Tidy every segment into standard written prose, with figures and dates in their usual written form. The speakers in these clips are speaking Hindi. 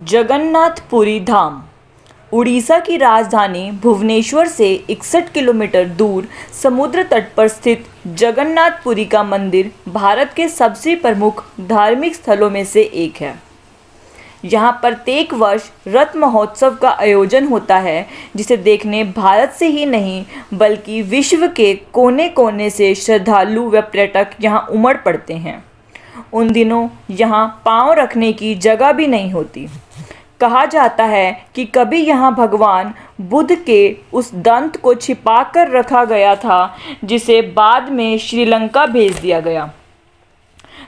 जगन्नाथपुरी धाम उड़ीसा की राजधानी भुवनेश्वर से 61 किलोमीटर दूर समुद्र तट पर स्थित जगन्नाथपुरी का मंदिर भारत के सबसे प्रमुख धार्मिक स्थलों में से एक है। यहाँ प्रत्येक वर्ष रथ महोत्सव का आयोजन होता है, जिसे देखने भारत से ही नहीं बल्कि विश्व के कोने कोने से श्रद्धालु व पर्यटक यहाँ उमड़ पड़ते हैं। उन दिनों यहाँ पाँव रखने की जगह भी नहीं होती। कहा जाता है कि कभी यहाँ भगवान बुद्ध के उस दंत को छिपा कर रखा गया था, जिसे बाद में श्रीलंका भेज दिया गया।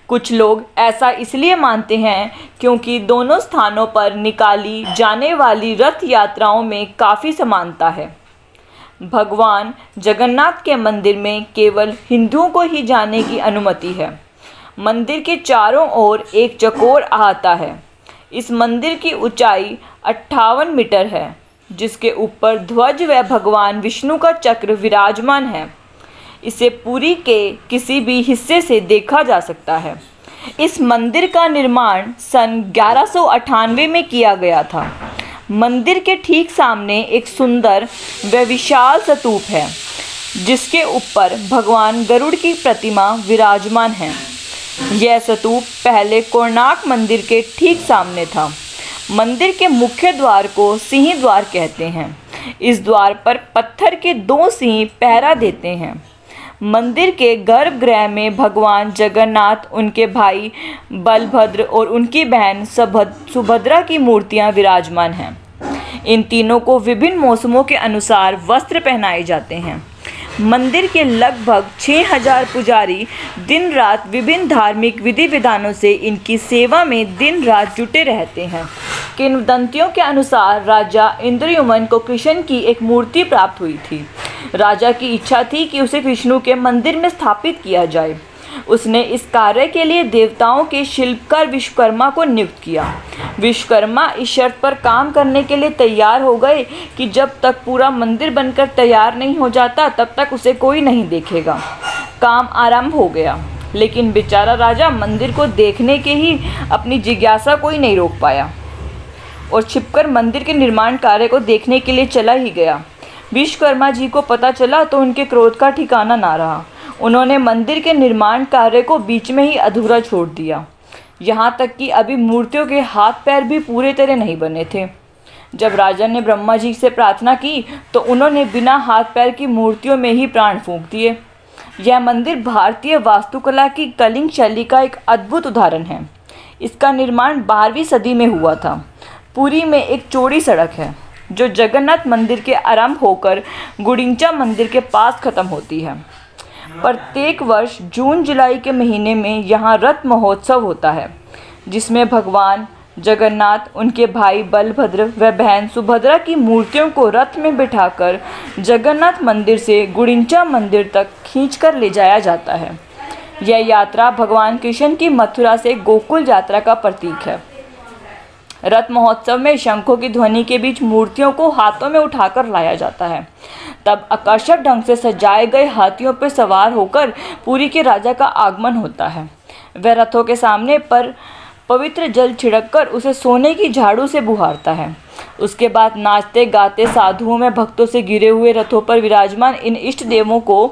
कुछ लोग ऐसा इसलिए मानते हैं क्योंकि दोनों स्थानों पर निकाली जाने वाली रथ यात्राओं में काफ़ी समानता है। भगवान जगन्नाथ के मंदिर में केवल हिंदुओं को ही जाने की अनुमति है। मंदिर के चारों ओर एक चौकोर आता है। इस मंदिर की ऊंचाई 58 मीटर है, जिसके ऊपर ध्वज व भगवान विष्णु का चक्र विराजमान है। इसे पुरी के किसी भी हिस्से से देखा जा सकता है। इस मंदिर का निर्माण सन 1198 में किया गया था। मंदिर के ठीक सामने एक सुंदर व विशाल स्तूप है, जिसके ऊपर भगवान गरुड़ की प्रतिमा विराजमान है। यह स्तूप पहले कोणार्क मंदिर के ठीक सामने था। मंदिर के मुख्य द्वार को सिंह द्वार कहते हैं। इस द्वार पर पत्थर के 2 सिंह पहरा देते हैं। मंदिर के गर्भगृह में भगवान जगन्नाथ, उनके भाई बलभद्र और उनकी बहन सुभद्रा की मूर्तियां विराजमान हैं। इन तीनों को विभिन्न मौसमों के अनुसार वस्त्र पहनाए जाते हैं। मंदिर के लगभग 6000 पुजारी दिन रात विभिन्न धार्मिक विधि विधानों से इनकी सेवा में दिन रात जुटे रहते हैं। किंवदंतियों के अनुसार राजा इंद्रयुम्न को कृष्ण की एक मूर्ति प्राप्त हुई थी। राजा की इच्छा थी कि उसे विष्णु के मंदिर में स्थापित किया जाए। उसने इस कार्य के लिए देवताओं के शिल्पकार विश्वकर्मा को नियुक्त किया। विश्वकर्मा इस शर्त पर काम करने के लिए तैयार हो गए कि जब तक पूरा मंदिर बनकर तैयार नहीं हो जाता, तब तक उसे कोई नहीं देखेगा। काम आरंभ हो गया, लेकिन बेचारा राजा मंदिर को देखने के ही अपनी जिज्ञासा कोई नहीं रोक पाया और छिपकर मंदिर के निर्माण कार्य को देखने के लिए चला ही गया। विश्वकर्मा जी को पता चला तो उनके क्रोध का ठिकाना ना रहा। उन्होंने मंदिर के निर्माण कार्य को बीच में ही अधूरा छोड़ दिया। यहाँ तक कि अभी मूर्तियों के हाथ पैर भी पूरे तरह नहीं बने थे। जब राजा ने ब्रह्मा जी से प्रार्थना की तो उन्होंने बिना हाथ पैर की मूर्तियों में ही प्राण फूंक दिए। यह मंदिर भारतीय वास्तुकला की कलिंग शैली का एक अद्भुत उदाहरण है। इसका निर्माण 12वीं सदी में हुआ था। पुरी में एक चौड़ी सड़क है जो जगन्नाथ मंदिर के आरंभ होकर गुडिंचा मंदिर के पास खत्म होती है। प्रत्येक वर्ष जून जुलाई के महीने में यहाँ रथ महोत्सव होता है, जिसमें भगवान जगन्नाथ, उनके भाई बलभद्र व बहन सुभद्रा की मूर्तियों को रथ में बिठाकर जगन्नाथ मंदिर से गुडिंचा मंदिर तक खींचकर ले जाया जाता है। यह यात्रा भगवान कृष्ण की मथुरा से गोकुल यात्रा का प्रतीक है। रथ महोत्सव में शंखों की ध्वनि के बीच मूर्तियों को हाथों में उठाकर लाया जाता है। तब आकर्षक ढंग से सजाए गए हाथियों पर सवार होकर पुरी के राजा का आगमन होता है। वह रथों के सामने पर पवित्र जल छिड़ककर उसे सोने की झाड़ू से बुहारता है। उसके बाद नाचते गाते साधुओं में भक्तों से घिरे हुए रथों पर विराजमान इन इष्ट देवों को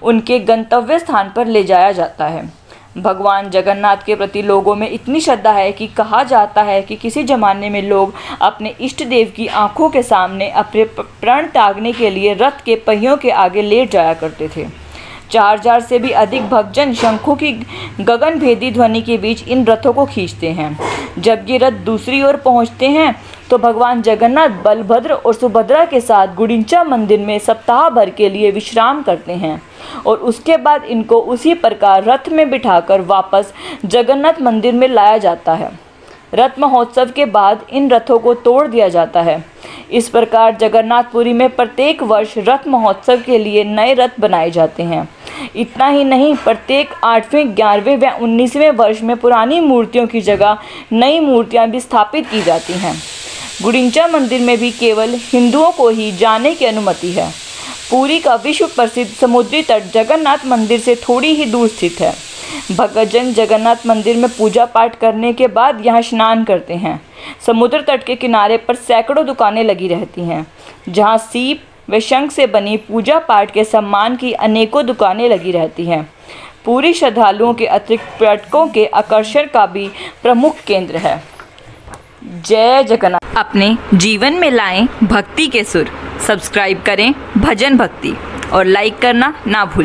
उनके गंतव्य स्थान पर ले जाया जाता है। भगवान जगन्नाथ के प्रति लोगों में इतनी श्रद्धा है कि कहा जाता है कि किसी ज़माने में लोग अपने इष्ट देव की आंखों के सामने अपने प्राण त्यागने के लिए रथ के पहियों के आगे लेट जाया करते थे। 4000 से भी अधिक भक्तजन शंखों की गगनभेदी ध्वनि के बीच इन रथों को खींचते हैं। जब ये रथ दूसरी ओर पहुंचते हैं तो भगवान जगन्नाथ बलभद्र और सुभद्रा के साथ गुडिंचा मंदिर में सप्ताह भर के लिए विश्राम करते हैं और उसके बाद इनको उसी प्रकार रथ में बिठाकर वापस जगन्नाथ मंदिर में लाया जाता है। रथ महोत्सव के बाद इन रथों को तोड़ दिया जाता है। इस प्रकार जगन्नाथपुरी में प्रत्येक वर्ष रथ महोत्सव के लिए नए रथ बनाए जाते हैं। इतना ही नहीं, प्रत्येक 8वें, 11वें व 19वें वर्ष में पुरानी मूर्तियों की जगह नई मूर्तियां भी स्थापित की जाती हैं। गुडिंचा मंदिर में भी केवल हिंदुओं को ही जाने की अनुमति है। पुरी का विश्व प्रसिद्ध समुद्री तट जगन्नाथ मंदिर से थोड़ी ही दूर स्थित है। भक्तजन जगन्नाथ मंदिर में पूजा पाठ करने के बाद यहाँ स्नान करते हैं। समुद्र तट के किनारे पर सैकड़ों दुकानें लगी रहती हैं, जहाँ सीप व शंख से बनी पूजा पाठ के सम्मान की अनेकों दुकानें लगी रहती हैं। पुरी श्रद्धालुओं के अतिरिक्त पर्यटकों के आकर्षण का भी प्रमुख केंद्र है। जय जगन्नाथ। अपने जीवन में लाएं भक्ति के सुर। सब्सक्राइब करें भजन भक्ति और लाइक करना ना भूलें।